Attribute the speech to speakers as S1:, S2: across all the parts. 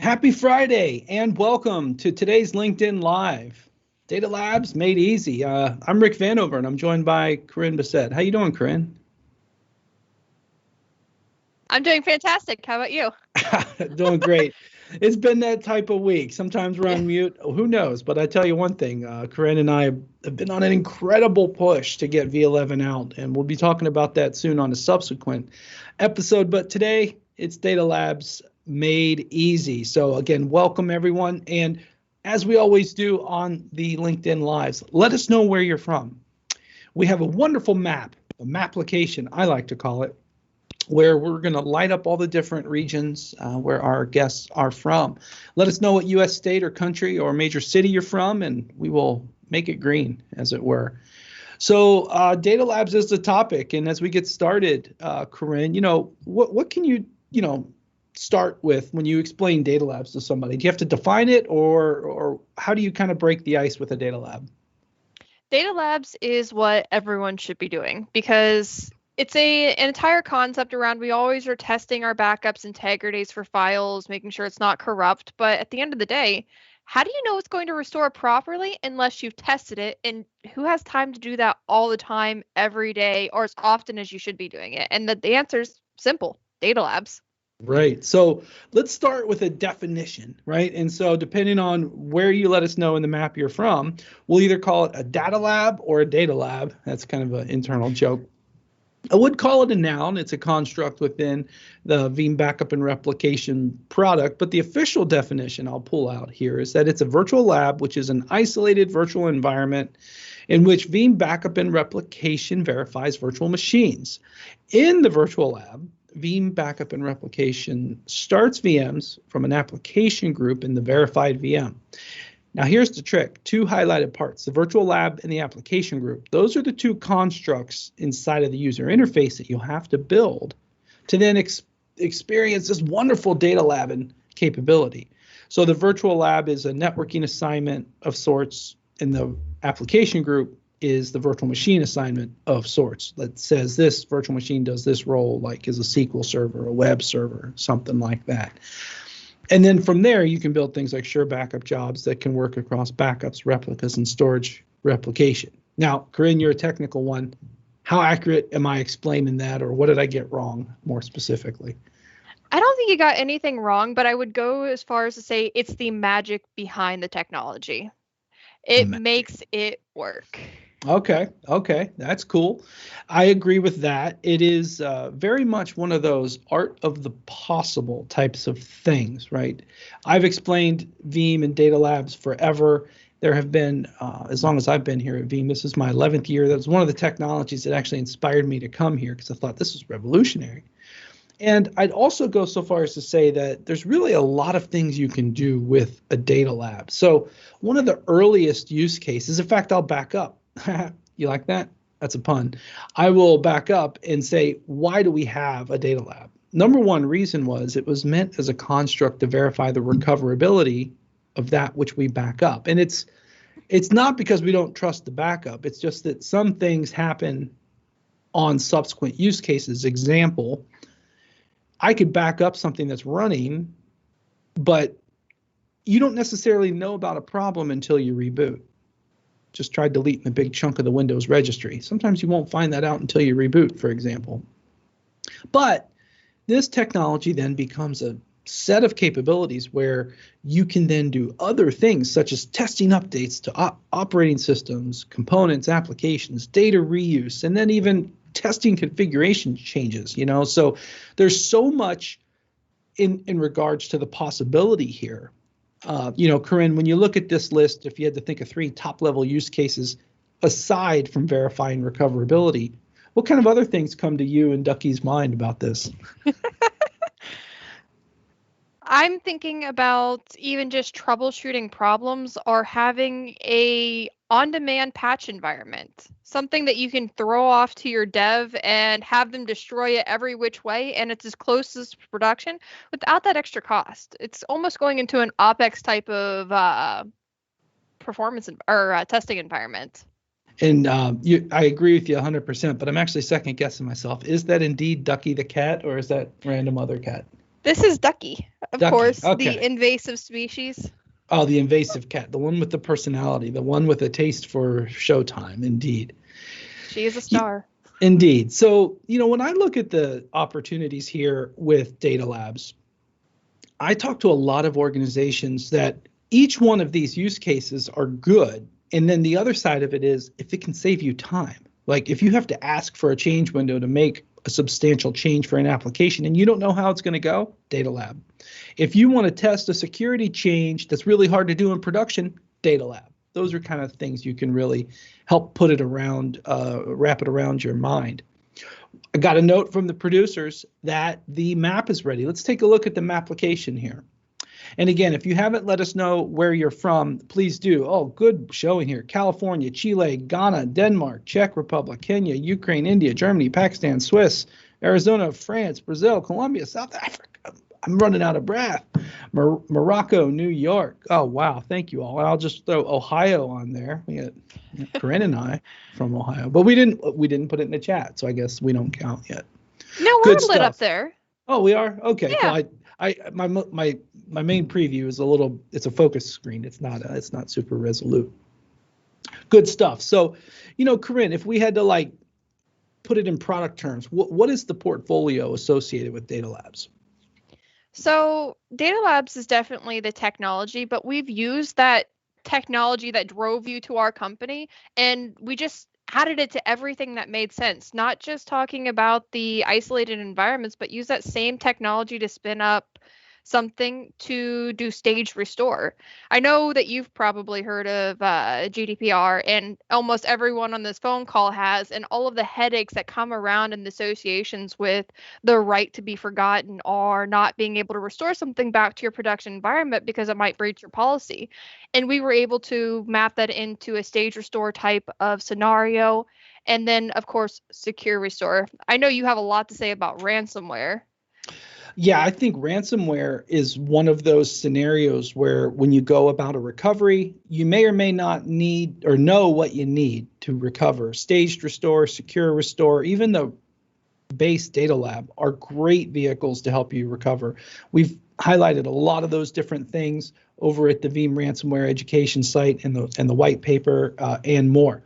S1: Happy Friday and welcome to today's LinkedIn Live. Data Labs made easy. I'm Rick Vanover and I'm joined by Karinne Bessette. How you doing, Karinne?
S2: I'm doing fantastic. How about you?
S1: Doing great. It's been that type of week. Sometimes we're on mute. Who knows? But I tell you one thing, Karinne and I have been on an incredible push to get V11 out, and we'll be talking about that soon on a subsequent episode. But today, it's Data Labs made easy. So again, welcome everyone. And as we always do on the LinkedIn Lives, let us know where you're from. We have a wonderful map, a mapplication, I like to call it, where we're going to light up all the different regions where our guests are from. Let us know what U.S. state or country or major city you're from, and we will make it green, as it were. So Data Labs is the topic, and as we get started, Karinne, what can you start with when you explain Data Labs to somebody? Do you have to define it, or how do you kind of break the ice with a data lab?
S2: Data Labs is what everyone should be doing because it's an entire concept around we always are testing our backups integrities for files, making sure it's not corrupt. But at the end of the day, how do you know it's going to restore properly unless you've tested it? And who has time to do that all the time, every day, or as often as you should be doing it? And the answer is simple: Data Labs.
S1: Right. So let's start with a definition, right? And so depending on where you let us know in the map you're from, we'll either call it a data lab or a data lab. That's kind of an internal joke. I would call it a noun. It's a construct within the Veeam backup and replication product, but the official definition I'll pull out here is that it's a virtual lab, which is an isolated virtual environment in which Veeam backup and replication verifies virtual machines. In the virtual lab, Veeam backup and replication starts VMs from an application group in the verified VM. Now here's the trick, two highlighted parts, the virtual lab and the application group. Those are the two constructs inside of the user interface that you'll have to build to then experience this wonderful data lab and capability. So the virtual lab is a networking assignment of sorts, and the application group is the virtual machine assignment of sorts that says this virtual machine does this role, like as a SQL server, a web server, something like that. And then from there, you can build things like sure backup jobs that can work across backups, replicas, and storage replication. Now, Karinne, you're a technical one. How accurate am I explaining that, or what did I get wrong more specifically?
S2: I don't think you got anything wrong, but I would go as far as to say it's the magic behind the technology. It makes it work.
S1: Okay, that's cool. I agree with that. It is very much one of those art of the possible types of things, right? I've explained Veeam and Data Labs forever. There have been, as long as I've been here at Veeam, this is my 11th year. That was one of the technologies that actually inspired me to come here because I thought this was revolutionary. And I'd also go so far as to say that there's really a lot of things you can do with a data lab. So one of the earliest use cases, in fact, I'll back up. You like that? That's a pun. I will back up and say, why do we have a data lab? Number one reason was it was meant as a construct to verify the recoverability of that which we back up. And it's not because we don't trust the backup. It's just that some things happen on subsequent use cases. Example, I could back up something that's running, but you don't necessarily know about a problem until you reboot. Just try deleting a big chunk of the Windows registry. Sometimes you won't find that out until you reboot, for example. But this technology then becomes a set of capabilities where you can then do other things such as testing updates to operating systems, components, applications, data reuse, and then even testing configuration changes, So there's so much in regards to the possibility here. Karinne, when you look at this list, if you had to think of 3 top-level use cases aside from verifying recoverability, what kind of other things come to you and Ducky's mind about this?
S2: I'm thinking about even just troubleshooting problems or having a on-demand patch environment, something that you can throw off to your dev and have them destroy it every which way, and it's as close as production without that extra cost. It's almost going into an OpEx type of performance or testing environment.
S1: And I agree with you 100%, but I'm actually second guessing myself. Is that indeed Ducky the cat, or is that random other cat?
S2: This is Ducky, of
S1: Ducky.
S2: course, the
S1: Okay.
S2: invasive species.
S1: Oh, the invasive cat, the one with the personality, the one with a taste for showtime, indeed.
S2: She is a star.
S1: Indeed. So, when I look at the opportunities here with Data Labs, I talk to a lot of organizations that each one of these use cases are good. And then the other side of it is if it can save you time. Like if you have to ask for a change window to make a substantial change for an application and you don't know how it's going to go, Data Lab. If you want to test a security change that's really hard to do in production, Data Lab. Those are kind of things you can really help put it around, wrap it around your mind. I got a note from the producers that the map is ready. Let's take a look at the map application here. And again, if you haven't let us know where you're from, please do. Oh, good showing here. California, Chile, Ghana, Denmark, Czech Republic, Kenya, Ukraine, India, Germany, Pakistan, Swiss, Arizona, France, Brazil, Colombia, South Africa. I'm running out of breath. Morocco, New York. Oh, wow. Thank you all. And I'll just throw Ohio on there. We got Karinne and I from Ohio, but we didn't put it in the chat, so I guess we don't count yet.
S2: No, we're lit up there.
S1: Oh, we are? Okay.
S2: Yeah.
S1: Well, my main preview is it's a focus screen. It's not super resolute. Good stuff. So, Karinne, if we had to put it in product terms, what is the portfolio associated with Data Labs?
S2: So Data Labs is definitely the technology, but we've used that technology that drove you to our company, and we just added it to everything that made sense, not just talking about the isolated environments, but use that same technology to spin up something to do staged restore. I know that you've probably heard of GDPR, and almost everyone on this phone call has, and all of the headaches that come around in the associations with the right to be forgotten or not being able to restore something back to your production environment because it might breach your policy. And we were able to map that into a stage restore type of scenario. And then, of course, secure restore. I know you have a lot to say about ransomware.
S1: Yeah, I think ransomware is one of those scenarios where when you go about a recovery, you may or may not need or know what you need to recover. Staged restore, secure restore, even the base Data Lab are great vehicles to help you recover. We've highlighted a lot of those different things over at the Veeam ransomware education site and the white paper and more.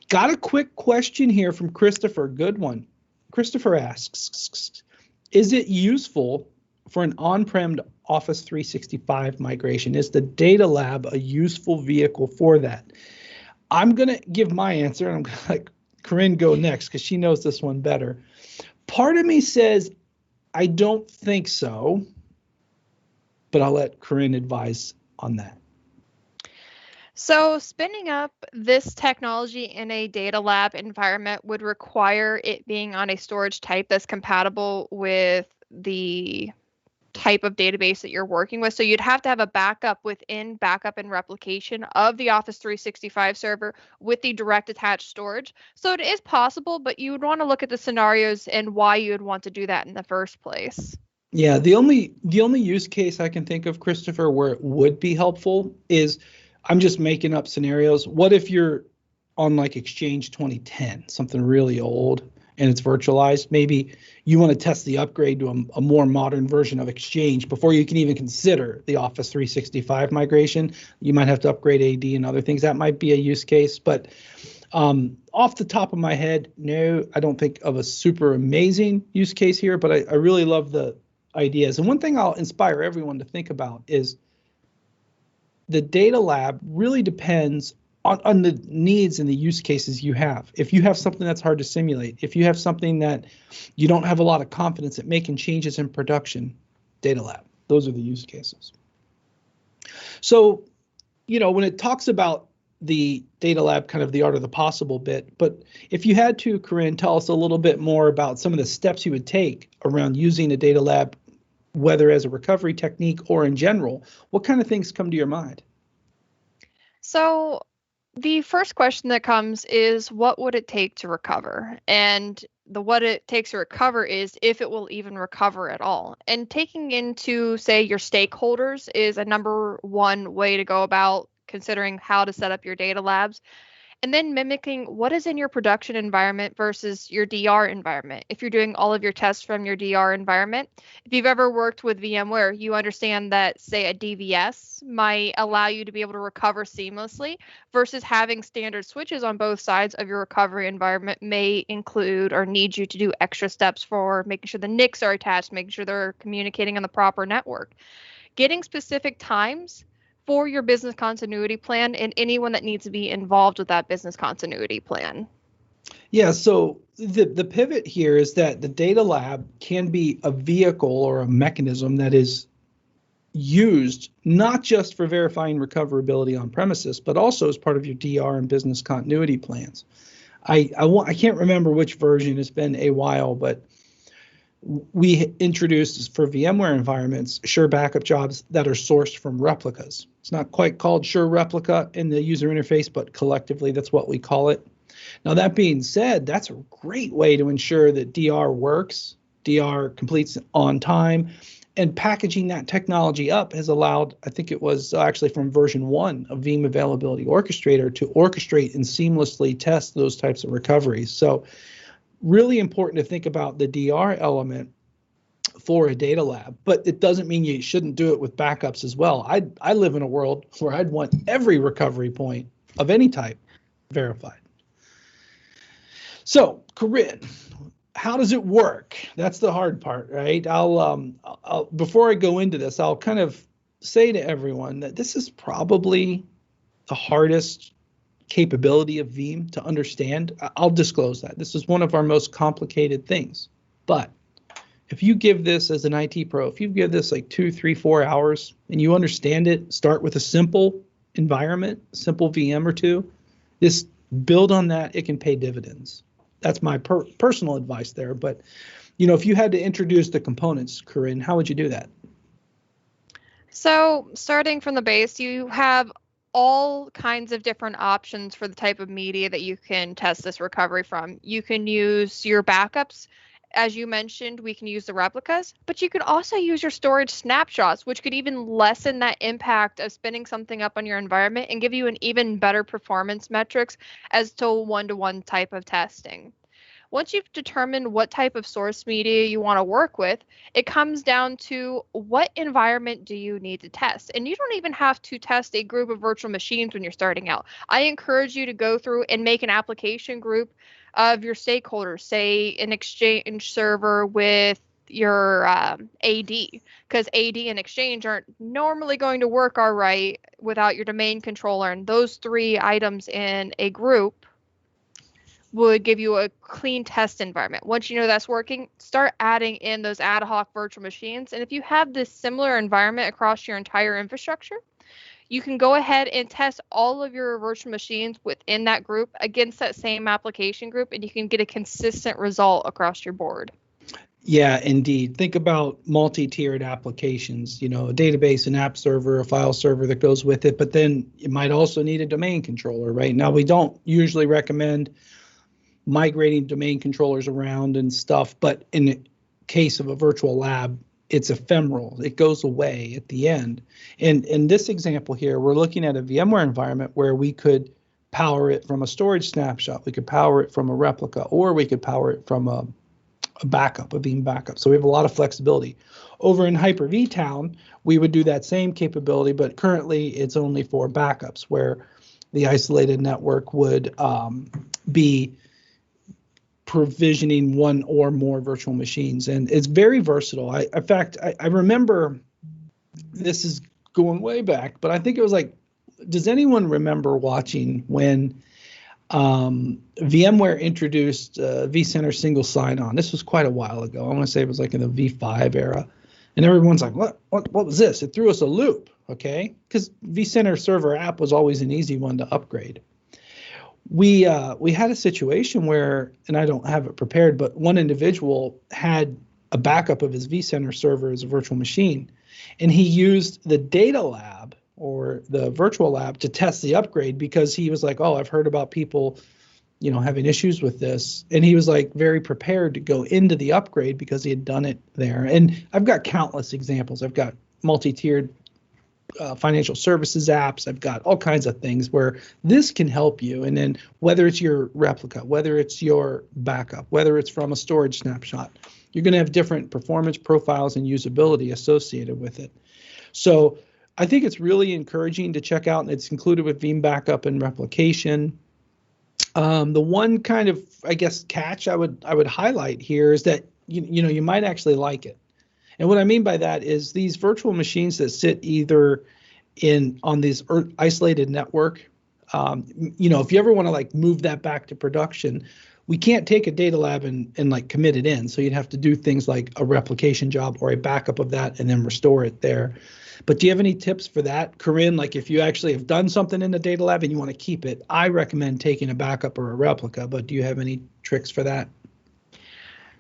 S1: Got a quick question here from Christopher. Good one. Christopher asks, is it useful for an on-prem to Office 365 migration? Is the Data Lab a useful vehicle for that? I'm going to give my answer, and I'm going to let Karinne go next because she knows this one better. Part of me says I don't think so, but I'll let Karinne advise on that.
S2: So spinning up this technology in a Data Lab environment would require it being on a storage type that's compatible with the type of database that you're working with. So you'd have to have a backup within backup and replication of the Office 365 server with the direct attached storage. So it is possible, but you would want to look at the scenarios and why you would want to do that in the first place.
S1: Yeah, the only use case I can think of, Christopher, where it would be helpful is, I'm just making up scenarios. What if you're on Exchange 2010, something really old, and it's virtualized? Maybe you want to test the upgrade to a more modern version of Exchange before you can even consider the Office 365 migration. You might have to upgrade AD and other things. That might be a use case. But off the top of my head, no, I don't think of a super amazing use case here, but I really love the ideas. And one thing I'll inspire everyone to think about is the Data Lab really depends on the needs and the use cases you have. If you have something that's hard to simulate, if you have something that you don't have a lot of confidence at making changes in production, Data Lab, those are the use cases. So, when it talks about the Data Lab, kind of the art of the possible bit, but if you had to, Karinne, tell us a little bit more about some of the steps you would take around using a Data Lab, whether as a recovery technique or in general, what kind of things come to your mind?
S2: So the first question that comes is, what would it take to recover? And what it takes to recover is if it will even recover at all. And taking into, say, your stakeholders is a number one way to go about considering how to set up your Data Labs. And then mimicking what is in your production environment versus your DR environment. If you're doing all of your tests from your DR environment, if you've ever worked with VMware, you understand that, say, a DVS might allow you to be able to recover seamlessly versus having standard switches on both sides of your recovery environment may include or need you to do extra steps for making sure the NICs are attached, making sure they're communicating on the proper network. Getting specific times for your business continuity plan and anyone that needs to be involved with that business continuity plan.
S1: Yeah, so the pivot here is that the data lab can be a vehicle or a mechanism that is used not just for verifying recoverability on premises, but also as part of your DR and business continuity plans. I can't remember which version, it's been a while, but we introduced for VMware environments Sure backup jobs that are sourced from replicas. It's not quite called Sure replica in the user interface, but collectively that's what we call it. Now, that being said, that's a great way to ensure that DR works, DR completes on time, and packaging that technology up has allowed, I think it was actually from version 1 of Veeam Availability Orchestrator, to orchestrate and seamlessly test those types of recoveries. So really important to think about the DR element for a data lab, but it doesn't mean you shouldn't do it with backups as well. I live in a world where I'd want every recovery point of any type verified. So, Karinne, how does it work? That's the hard part, right? I'll before I go into this, I'll kind of say to everyone that this is probably the hardest capability of Veeam to understand. I'll disclose that. This is one of our most complicated things. But if you give this as an IT pro, if you give this like 2, 3, 4 hours and you understand it, start with a simple environment, simple VM or two, just build on that, it can pay dividends. That's my personal advice there. But, if you had to introduce the components, Karinne, how would you do that?
S2: So starting from the base, you have all kinds of different options for the type of media that you can test this recovery from. You can use your backups. As you mentioned, we can use the replicas, but you can also use your storage snapshots, which could even lessen that impact of spinning something up on your environment and give you an even better performance metrics as to one-to-one type of testing. Once you've determined what type of source media you want to work with, it comes down to what environment do you need to test. And you don't even have to test a group of virtual machines when you're starting out. I encourage you to go through and make an application group of your stakeholders, say an Exchange server with your AD, because AD and Exchange aren't normally going to work all right without your domain controller. And those 3 items in a group would give you a clean test environment. Once you know that's working, start adding in those ad hoc virtual machines. And if you have this similar environment across your entire infrastructure, you can go ahead and test all of your virtual machines within that group against that same application group, and you can get a consistent result across your board.
S1: Yeah, indeed. Think about multi-tiered applications, a database, an app server, a file server that goes with it, but then you might also need a domain controller, right? Now, we don't usually recommend migrating domain controllers around and stuff, but in the case of a virtual lab, it's ephemeral. It goes away at the end. And in this example here, we're looking at a VMware environment where we could power it from a storage snapshot, we could power it from a replica, or we could power it from a backup, a Veeam backup. So we have a lot of flexibility. Over in Hyper-V Town, we would do that same capability, but currently it's only for backups, where the isolated network would be provisioning one or more virtual machines. And it's very versatile. In fact, I remember, this is going way back, but I think it was like, does anyone remember watching when VMware introduced vCenter single sign-on? This was quite a while ago. I want to say it was like in the V5 era. And everyone's like, what was this? It threw us a loop, okay? Because vCenter Server app was always an easy one to upgrade. We had a situation where, and I don't have it prepared, but one individual had a backup of his vCenter server as a virtual machine, and he used the data lab or the virtual lab to test the upgrade because he was like, oh, I've heard about people, having issues with this. And he was like very prepared to go into the upgrade because he had done it there. And I've got countless examples. I've got multi-tiered financial services apps. I've got all kinds of things where this can help you. And then whether it's your replica, whether it's your backup, whether it's from a storage snapshot, you're going to have different performance profiles and usability associated with it. So I think it's really encouraging to check out, and it's included with Veeam Backup and Replication. The one kind of, I guess, catch I would highlight here is that you might actually like it. And what I mean by that is these virtual machines that sit either on this isolated network. If you ever want to like move that back to production, we can't take a data lab and like commit it in. So you'd have to do things like a replication job or a backup of that and then restore it there. But do you have any tips for that, Karinne? Like if you actually have done something in the data lab and you want to keep it, I recommend taking a backup or a replica. But do you have any tricks for that?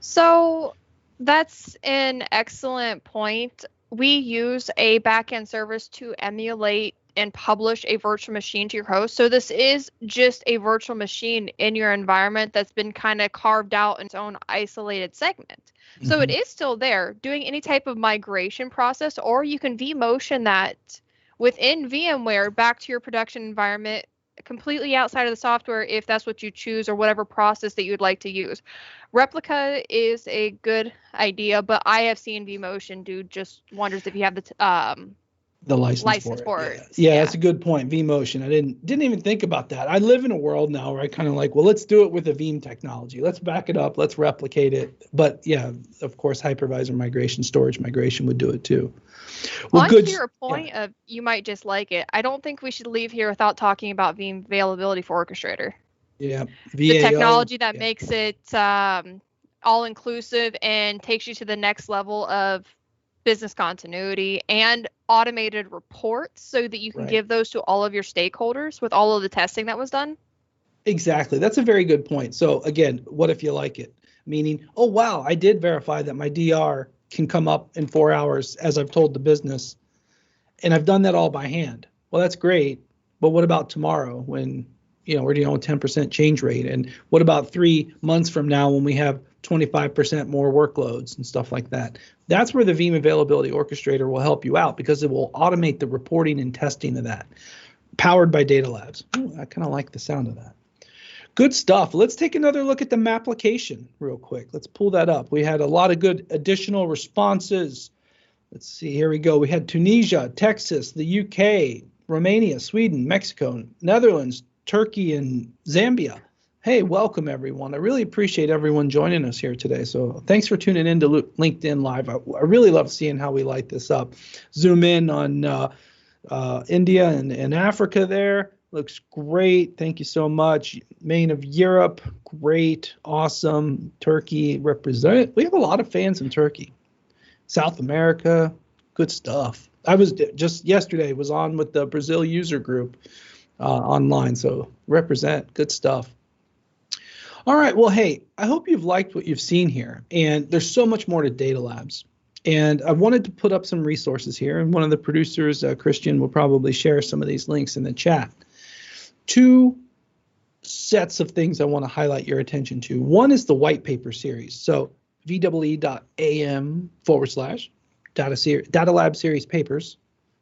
S2: So that's an excellent point. We use a backend service to emulate and publish a virtual machine to your host. So this is just a virtual machine in your environment that's been kind of carved out in its own isolated segment. So it is still there doing any type of migration process, or you can vMotion that within VMware back to your production environment completely outside of the software if that's what you choose or whatever process that you'd like to use. Replica is a good idea, but I have seen vMotion do just wonders if you have the license for it.
S1: Yeah, that's a good point. vMotion. I didn't even think about that. I live in a world now where I kind of like, well, let's do it with a Veeam technology. Let's back it up. Let's replicate it. But yeah, of course, hypervisor migration, storage migration would do it too.
S2: Well, on to your point of you might just like it, I don't think we should leave here without talking about Veeam Availability for Orchestrator.
S1: Yeah,
S2: the technology that makes it all-inclusive and takes you to the next level of business continuity and automated reports so that you can give those to all of your stakeholders with all of the testing that was done.
S1: Exactly. That's a very good point. So again, what if you like it? Meaning, oh, wow, I did verify that my DR can come up in 4 hours as I've told the business. And I've done that all by hand. Well, that's great. But what about tomorrow when, we're dealing with 10% change rate? And what about 3 months from now when we have 25% more workloads and stuff like that? That's where the Veeam Availability Orchestrator will help you out because it will automate the reporting and testing of that, powered by DataLabs. Ooh, I kind of like the sound of that. Good stuff. Let's take another look at the Mapplication real quick. Let's pull that up. We had a lot of good additional responses. Let's see. Here we go. We had Tunisia, Texas, the UK, Romania, Sweden, Mexico, Netherlands, Turkey, and Zambia. Hey, welcome everyone. I really appreciate everyone joining us here today. So thanks for tuning in to LinkedIn Live. I really love seeing how we light this up. Zoom in on India and Africa there. Looks great. Thank you so much. Maine of Europe, great, awesome. Turkey represent. We have a lot of fans in Turkey. South America, good stuff. I was just yesterday was on with the Brazil user group online. So represent, good stuff. All right. Well, hey, I hope you've liked what you've seen here. And there's so much more to DataLabs. And I wanted to put up some resources here. And one of the producers, Christian, will probably share some of these links in the chat. 2 sets of things I want to highlight your attention to. One is the white paper series. So VEE.am/DataLab series papers,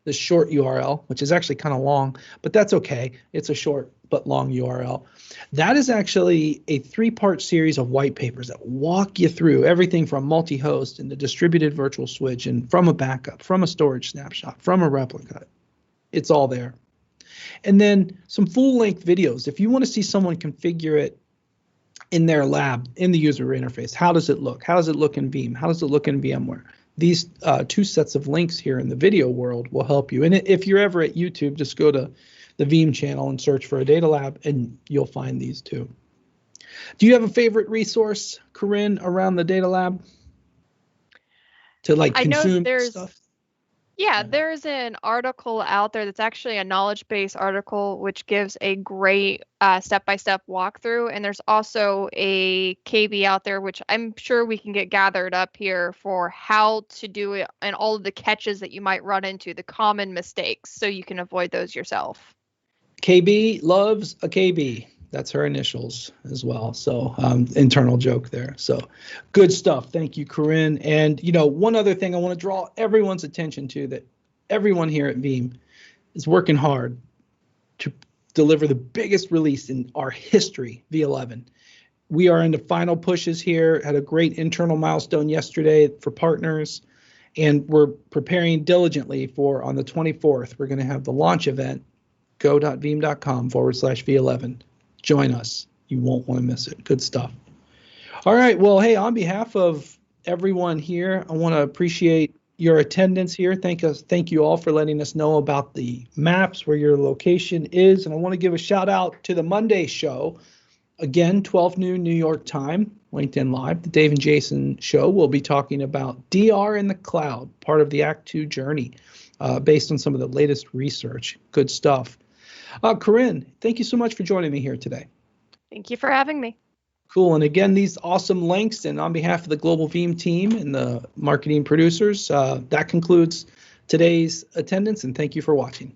S1: this short URL, which is actually kind of long, but that's okay. It's a short but long URL. That is actually a 3-part series of white papers that walk you through everything from multi-host and the distributed virtual switch and from a backup, from a storage snapshot, from a replica. It's all there. And then some full-length videos. If you want to see someone configure it in their lab, in the user interface, how does it look? How does it look in Veeam? How does it look in VMware? These 2 sets of links here in the video world will help you. And if you're ever at YouTube, just go to the Veeam channel and search for a data lab, and you'll find these too. Do you have a favorite resource, Karinne, around the data lab to like consume stuff?
S2: Yeah, there's an article out there that's actually a knowledge-based article, which gives a great step-by-step walkthrough. And there's also a KB out there, which I'm sure we can get gathered up here for how to do it and all of the catches that you might run into, the common mistakes, so you can avoid those yourself.
S1: KB loves a KB. That's her initials as well. So internal joke there. So good stuff. Thank you, Karinne. And, one other thing I want to draw everyone's attention to that everyone here at Veeam is working hard to deliver the biggest release in our history, V11. We are in the final pushes here, had a great internal milestone yesterday for partners, and we're preparing diligently for on the 24th. We're going to have the launch event, go.veeam.com/V11. Join us. You won't want to miss it. Good stuff. All right. Well, hey, on behalf of everyone here, I want to appreciate your attendance here. Thank you all for letting us know about the maps, where your location is. And I want to give a shout out to the Monday show. Again, 12 noon New York time, LinkedIn Live. The Dave and Jason show will be talking about DR in the cloud, part of the Act 2 journey, based on some of the latest research. Good stuff. Karinne, thank you so much for joining me here today.
S2: Thank you for having me.
S1: Cool. And again, these awesome links, and on behalf of the Global Veeam team and the marketing producers, that concludes today's attendance, and thank you for watching.